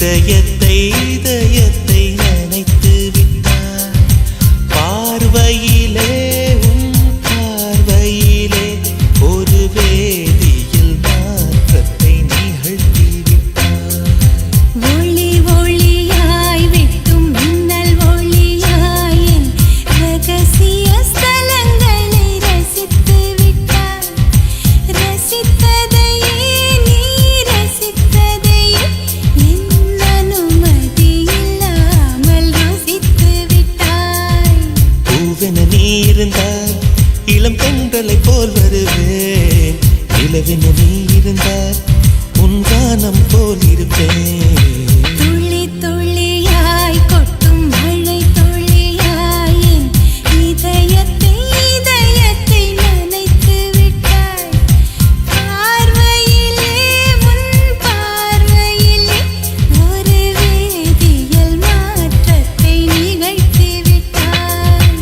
இதயத்தை நினைத்து விட்டாய் பார்வையிலே உன் பார்வையிலே ஒரு வேதியில் மாற்றத்தை நிகழ்த்தி விட்டாய் ஒளி ஒளியாய் வெட்டும் மின்னல் ஒளியாய் என் ரகசிய ஸ்தலங்களை ரசித்து விட்டாய் ரசித்ததையே நீ ரசித்ததையே என் அனுமதி இல்லாமல் ருசித்து விட்டாய் பூவென நீ இருந்தால் இளம் பெண்களை போல் வருவேன் நிலவென நீ இருந்தால் உன் கானம் போல் இருப்பேன் துளி துளியாய் கொட்டும் மழை துளியாய் என் இதயத்தை நனைத்து விட்டாய் பார்வையிலே உன் பார்வையிலே ஒரு வேதியியல் மாற்றத்தை நிகழ்த்தி விட்டாய்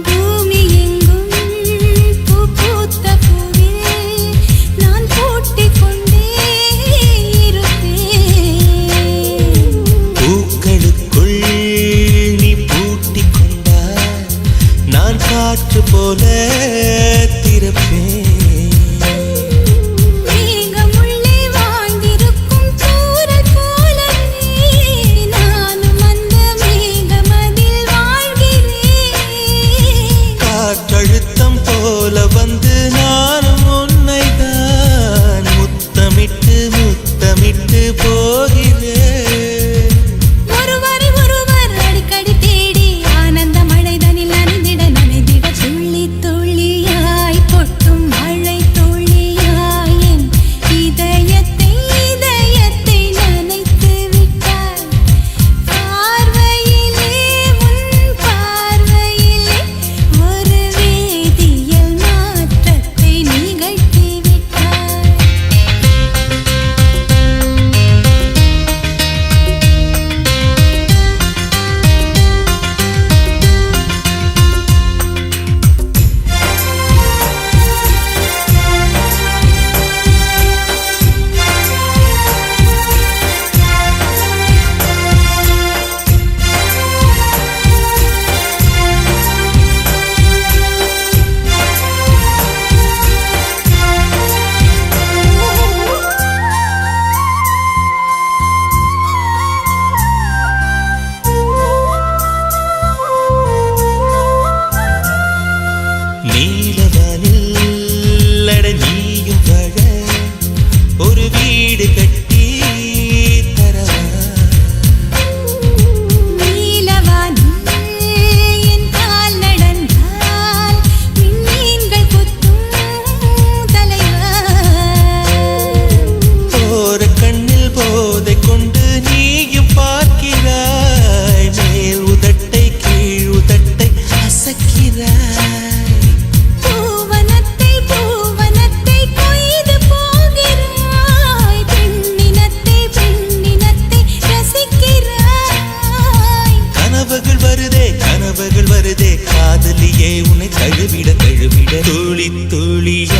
பூமி எங்கும் பூ பூத்த பூவில் நான் பூட்டிக் கொண்டே இருப்பேன் பூக்களுக்குள் நீ பூட்டிக் கொண்டால் நான் காற்று போல திறப்பேன் மேகமுள்ளே வாழ்ந்திருக்கும் தூறல் போலவே நானும் அந்த மேகமதில் வாழ்கிறேன் காற்றழுத்தம் போல வந்து நானும் உன்னை தான் முத்தமிட்டு போகிறேன் ஒருவரை ஒருவர் அடிக்கடி தேடி ஆனந்த மழைதனில் நனைந்திட துள்ளி துள்ளியாய் கொட்டும் மழை துள்ளியாய் என் இதயத்தை நனைத்து விட்டாய் பார்வையிலே உன் பார்வையிலே ஒரு வேதியியல் மாற்றத்தை நிகழ்த்தி விட்டாய் நீலவானில் அட நீயும் வாழ ஒரு வீடு கட்டி தரவா நீலவானில் என் கால் நடந்தால் விண்மீன்கள் கொத்தும் தலைவா போற கண்ணில் போதை கொண்டு நீயும் பார்க்கிறாய் மேல் உதட்டை கீழ் உதட்டை அசக்கிறாய் பூவனத்தை கொய்து போகிறாய் பெண்ணினத்தை ரசிக்கிறாய் கனவுகள் வருதே காதலியே உன்னை தழுவிட துளி துளிய